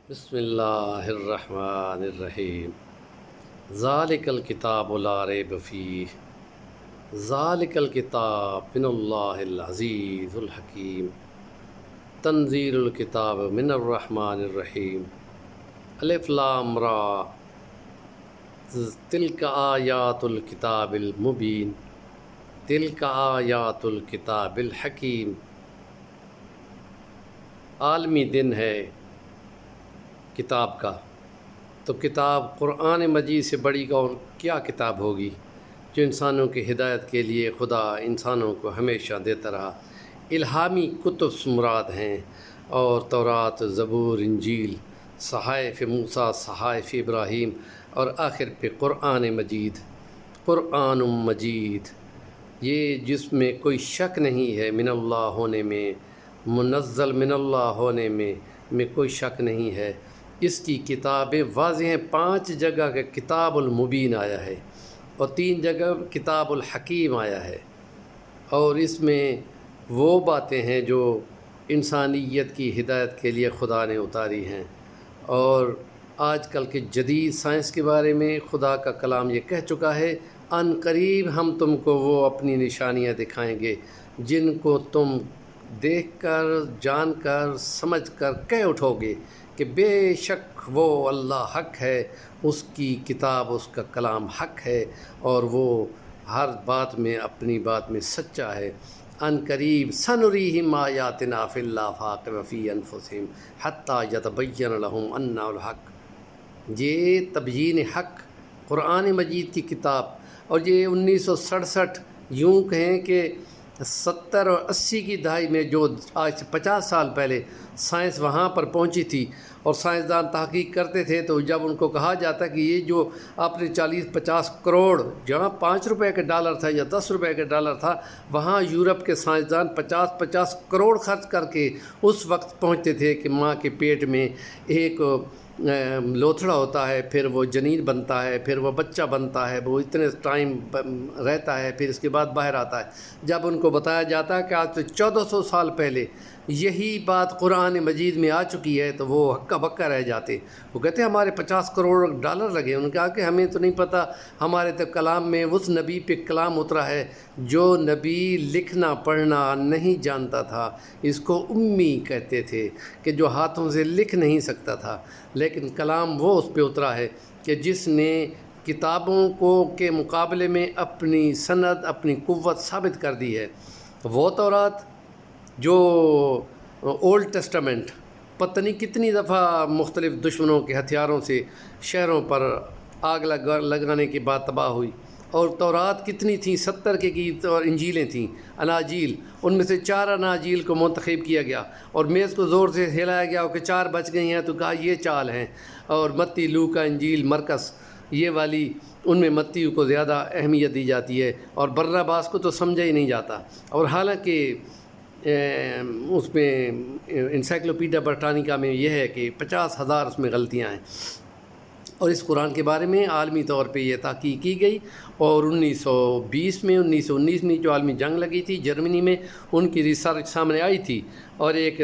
بسم اللہ الرحمن الرحیم ذالک الکتاب لا ریب فیہ ذالک الکتاب من اللہ العزیز الحکیم تنزیل الکتاب من الرحمن الرحیم الف لام را تلک آیات الکتاب المبین تلک آیات الکتاب الحکیم۔ عالمی دن ہے کتاب کا، تو کتاب قرآن مجید سے بڑی اور کیا کتاب ہوگی جو انسانوں کی ہدایت کے لیے خدا انسانوں کو ہمیشہ دیتا رہا۔ الہامی کتب مراد ہیں، اور تورات، زبور، انجیل، صحائف موسیٰ، صحائف ابراہیم، اور آخر پہ قرآن مجید۔ قرآن مجید یہ جس میں کوئی شک نہیں ہے، من اللہ ہونے میں، منزل من اللہ ہونے میں کوئی شک نہیں ہے۔ اس کی کتابیں واضح ہیں، 5 جگہ کہ کتاب المبین آیا ہے اور 3 جگہ کتاب الحکیم آیا ہے، اور اس میں وہ باتیں ہیں جو انسانیت کی ہدایت کے لیے خدا نے اتاری ہیں۔ اور آج کل کے جدید سائنس کے بارے میں خدا کا کلام یہ کہہ چکا ہے، ان قریب ہم تم کو وہ اپنی نشانیاں دکھائیں گے جن کو تم دیکھ کر، جان کر، سمجھ کر کہہ اٹھو گے کہ بے شک وہ اللہ حق ہے، اس کی کتاب، اس کا کلام حق ہے، اور وہ ہر بات میں، اپنی بات میں سچا ہے۔ ان قریب سنریہم آیاتنا فی الآفاق وفی انفسہم حتی یتبین لہم انہ الحق۔ یہ تبیین حق قرآن مجید کی کتاب، اور یہ 1967 یوں کہیں کہ 70 اور 80 کی دہائی میں، جو آج سے 50 سال پہلے سائنس وہاں پر پہنچی تھی اور سائنسدان تحقیق کرتے تھے، تو جب ان کو کہا جاتا کہ یہ جو آپ نے 40-50 کروڑ، جہاں 5 روپے کا ڈالر تھا یا 10 روپے کا ڈالر تھا، وہاں یورپ کے سائنسدان 50-50 کروڑ خرچ کر کے اس وقت پہنچتے تھے کہ ماں کے پیٹ میں ایک لوتھڑا ہوتا ہے، پھر وہ جنین بنتا ہے، پھر وہ بچہ بنتا ہے، وہ اتنے ٹائم رہتا ہے، پھر اس کے بعد باہر آتا ہے۔ جب ان کو بتایا جاتا ہے کہ آج سے 1400 سال پہلے یہی بات قرآن مجید میں آ چکی ہے، تو وہ ہکا بکا رہ جاتے۔ وہ کہتے ہیں ہمارے 50 کروڑ ڈالر لگے۔ انہوں نے کہا کہ ہمیں تو نہیں پتہ، ہمارے تو کلام میں اس نبی پہ کلام اترا ہے جو نبی لکھنا پڑھنا نہیں جانتا تھا، اس کو امی کہتے تھے، کہ جو ہاتھوں سے لکھ نہیں سکتا تھا، لیکن کلام وہ اس پہ اترا ہے کہ جس نے کتابوں کو کے مقابلے میں اپنی سند، اپنی قوت ثابت کر دی ہے۔ وہ تورات جو اولڈ ٹیسٹامنٹ پتہ نہیں کتنی دفعہ مختلف دشمنوں کے ہتھیاروں سے شہروں پر آگ لگانے کے بعد تباہ ہوئی، اور تورات کتنی تھیں، 70 کے گیت، اور انجیلیں تھیں، اناجیل، ان میں سے 4 اناجیل کو منتخب کیا گیا اور میز کو زور سے ہلایا گیا کہ 4 بچ گئی ہیں، تو کہا یہ 4 ہیں، اور متی، لوکا، انجیل، مرکز، یہ والی ان میں متی کو زیادہ اہمیت دی جاتی ہے، اور برناباس کو تو سمجھا ہی نہیں جاتا۔ اور حالانکہ اس میں انسائکلوپیڈیا برٹانیکا میں یہ ہے کہ 50,000 اس میں غلطیاں ہیں۔ اور اس قرآن کے بارے میں عالمی طور پہ یہ تحقیق کی گئی، اور 1920 میں، 1919 میں جو عالمی جنگ لگی تھی جرمنی میں، ان کی ریسرچ سامنے آئی تھی، اور ایک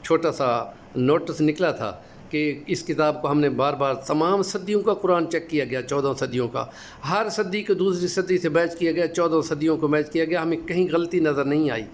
چھوٹا سا نوٹس نکلا تھا کہ اس کتاب کو ہم نے بار بار تمام صدیوں کا قرآن چیک کیا گیا، 14 صدیوں کا، ہر صدی کو دوسری صدی سے میچ کیا گیا، 14 صدیوں کو میچ کیا گیا، ہمیں کہیں غلطی نظر نہیں آئی۔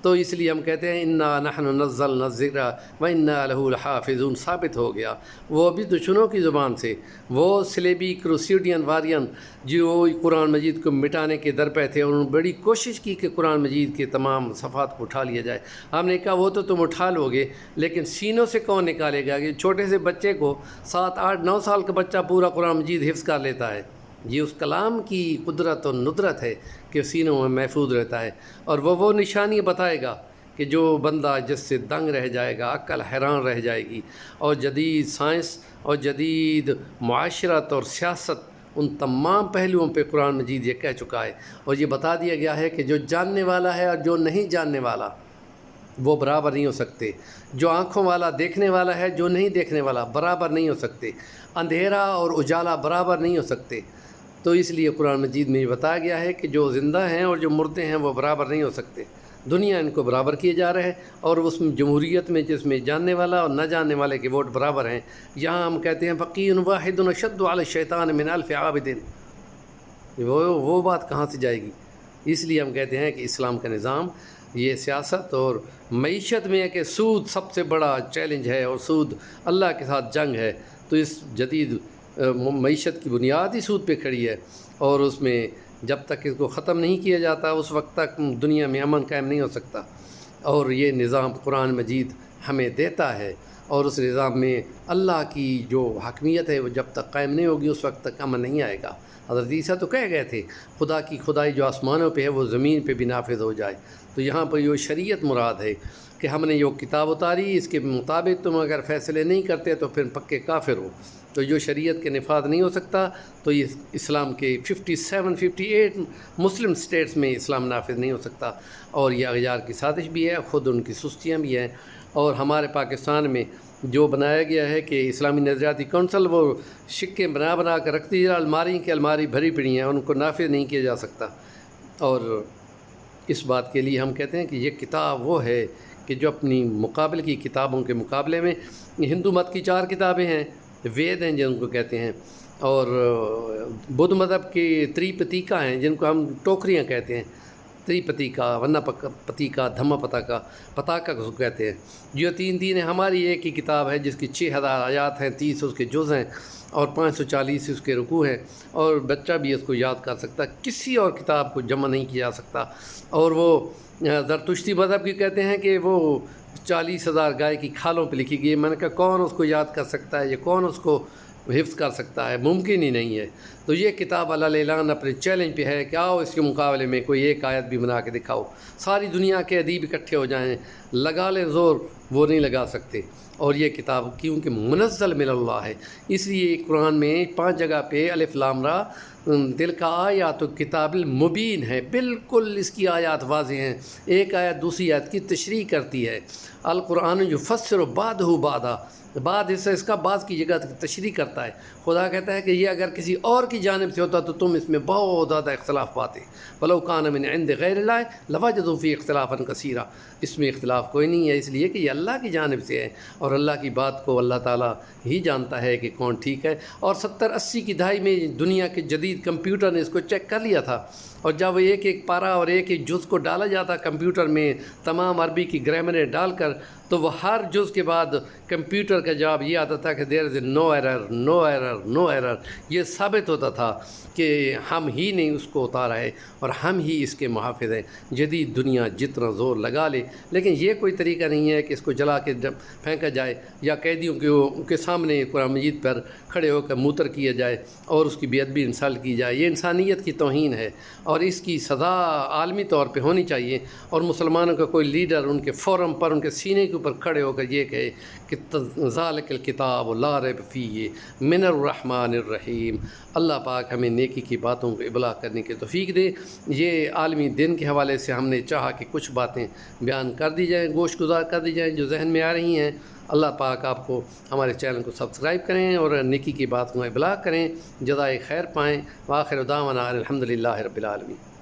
تو اس لیے ہم کہتے ہیں انا نحن نزلنا الذکر وانا لہ لحافظون، ثابت ہو گیا۔ وہ بھی دشمنوں کی زبان سے، وہ سلیبی کروسیڈین وارین جو قرآن مجید کو مٹانے کے در پہ تھے، انہوں نے بڑی کوشش کی کہ قرآن مجید کے تمام صفحات کو اٹھا لیا جائے۔ ہم نے کہا وہ تو تم اٹھا لو گے، لیکن سینوں سے کون نکالے گا؟ کہ چھوٹے سے بچے کو 7، 8، 9 سال کا بچہ پورا قرآن مجید حفظ کر لیتا ہے۔ یہ اس کلام کی قدرت اور ندرت ہے کہ سینوں میں محفوظ رہتا ہے، اور وہ نشانی بتائے گا کہ جو بندہ جس سے دنگ رہ جائے گا، عقل حیران رہ جائے گی۔ اور جدید سائنس اور جدید معاشرت اور سیاست، ان تمام پہلوؤں پہ قرآن مجید یہ کہہ چکا ہے، اور یہ بتا دیا گیا ہے کہ جو جاننے والا ہے اور جو نہیں جاننے والا وہ برابر نہیں ہو سکتے، جو آنکھوں والا دیکھنے والا ہے، جو نہیں دیکھنے والا برابر نہیں ہو سکتے، اندھیرا اور اجالا برابر نہیں ہو سکتے۔ تو اس لیے قرآن مجید میں یہ بتایا گیا ہے کہ جو زندہ ہیں اور جو مردے ہیں وہ برابر نہیں ہو سکتے۔ دنیا ان کو برابر کیے جا رہے ہیں، اور اس میں جمہوریت میں جس میں جاننے والا اور نہ جاننے والے کے ووٹ برابر ہیں، یہاں ہم کہتے ہیں فقی واحد اشد علی الشیطان من الف عابد، وہ بات کہاں سے جائے گی؟ اس لیے ہم کہتے ہیں کہ اسلام کا نظام یہ سیاست اور معیشت میں ہے کہ سود سب سے بڑا چیلنج ہے، اور سود اللہ کے ساتھ جنگ ہے۔ تو اس جدید معیشت کی بنیاد ہی سود پہ کھڑی ہے، اور اس میں جب تک اس کو ختم نہیں کیا جاتا اس وقت تک دنیا میں امن قائم نہیں ہو سکتا۔ اور یہ نظام قرآن مجید ہمیں دیتا ہے، اور اس نظام میں اللہ کی جو حاکمیت ہے وہ جب تک قائم نہیں ہوگی اس وقت تک امن نہیں آئے گا۔ حضرت عیسیٰ تو کہہ گئے تھے خدا کی خدائی جو آسمانوں پہ ہے وہ زمین پہ بھی نافذ ہو جائے۔ تو یہاں پر یہ شریعت مراد ہے کہ ہم نے جو کتاب اتاری اس کے مطابق تم اگر فیصلے نہیں کرتے تو پھر پکے کافر ہو۔ تو جو شریعت کے نفاذ نہیں ہو سکتا تو یہ اسلام کے 58 مسلم سٹیٹس میں اسلام نافذ نہیں ہو سکتا، اور یہ اغیار کی سازش بھی ہے، خود ان کی سستیاں بھی ہیں۔ اور ہمارے پاکستان میں جو بنایا گیا ہے کہ اسلامی نظریاتی کونسل وہ سکے بنا کر رکھتی ہے، الماری کی الماری بھری پڑی ہیں، ان کو نافذ نہیں کیا جا سکتا۔ اور اس بات کے لیے ہم کہتے ہیں کہ یہ کتاب وہ ہے کہ جو اپنی مقابل کی کتابوں کے مقابلے میں ہندو مت کی 4 کتابیں ہیں، وید ہیں جن کو کہتے ہیں، اور بدھ مذہب کی تریپتیکا ہیں جن کو ہم ٹوکریاں کہتے ہیں، تریپتیکا، ورنہ پتیکا، دھما پتاکا کو کہتے ہیں۔ جو 3 ہیں، ہماری ایک ہی کتاب ہے جس کی 6000 آیات ہیں، 30 اس کے جز ہیں، اور 540 اس کے رکوع ہیں، اور بچہ بھی اس کو یاد کر سکتا ہے، کسی اور کتاب کو جمع نہیں کیا جا سکتا۔ اور وہ زرتشتی مذہب کی کہتے ہیں کہ وہ 40,000 گائے کی کھالوں پہ لکھی گئی ہے۔ میں نے کہا کون اس کو یاد کر سکتا ہے، یہ کون اس کو حفظ کر سکتا ہے؟ ممکن ہی نہیں ہے۔ تو یہ کتاب اللہ اعلان اپنے چیلنج پہ ہے کہ آؤ اس کے مقابلے میں کوئی ایک آیت بھی بنا کے دکھاؤ، ساری دنیا کے ادیب اکٹھے ہو جائیں، لگا لیں زور، وہ نہیں لگا سکتے۔ اور یہ کتاب کیونکہ منزل من اللہ ہے، اس لیے قرآن میں 5 جگہ پہ الف لام را دل کا آیات و کتاب المبین ہے، بالکل اس کی آیات واضح ہیں، ایک آیت دوسری آیت کی تشریح کرتی ہے۔ القرآن یفسر بعدہ بعدا، بعد حصہ اس کا بعض کی جگہ تشریح کرتا ہے۔ خدا کہتا ہے کہ یہ اگر کسی اور کی جانب سے ہوتا تو تم اس میں بہت زیادہ اختلاف پاتے، وَلَوْ كَانَ مِنْ عِنْدِ غَيْرِ اللَّهِ لَوَجَدُوا فِيهِ اخْتِلَافًا كَثِيرًا، اس میں اختلاف کوئی نہیں ہے، اس لیے کہ یہ اللہ کی جانب سے ہے، اور اللہ کی بات کو اللہ تعالیٰ ہی جانتا ہے کہ کون ٹھیک ہے۔ اور 70-80 کی دہائی میں دنیا کے جدید کمپیوٹر نے اس کو چیک کر لیا تھا، اور جب وہ ایک پارا اور ایک جز کو ڈالا جاتا کمپیوٹر میں تمام عربی کی گرامریں ڈال کر، تو وہ ہر جز کے بعد کمپیوٹر کا جواب یہ آتا تھا کہ there is no error, no error, no error. یہ ثابت ہوتا تھا کہ ہم ہی نے اس کو اتارا ہے اور ہم ہی اس کے محافظ ہیں۔ جدید دنیا جتنا زور لگا لے، لیکن یہ کوئی طریقہ نہیں ہے کہ اس کو جلا کے پھینکا جائے، یا قیدیوں کے سامنے قرآن مجید پر کھڑے ہو کر موتر کیا جائے اور اس کی بے ادبی انسال کی جائے۔ یہ انسانیت کی توہین ہے، اور اس کی سزا عالمی طور پہ ہونی چاہیے، اور مسلمانوں کا کوئی لیڈر ان کے فورم پر ان کے سینے کے اوپر کھڑے ہو کر یہ کہے کہ ذالک الکتاب لا ریب فیہ من الرحمن الرحیم۔ اللہ پاک ہمیں نیکی کی باتوں کو ابلاغ کرنے کی توفیق دے۔ یہ عالمی دن کے حوالے سے ہم نے چاہا کہ کچھ باتیں بیان کر دی جائیں، گوش گزار کر دی جائیں جو ذہن میں آ رہی ہیں۔ اللہ پاک آپ کو ہمارے چینل کو سبسکرائب کریں اور نیکی کی بات کو ابلاغ کریں، جزائے خیر پائیں۔ وآخر دعوانا الحمدللہ رب العالمین۔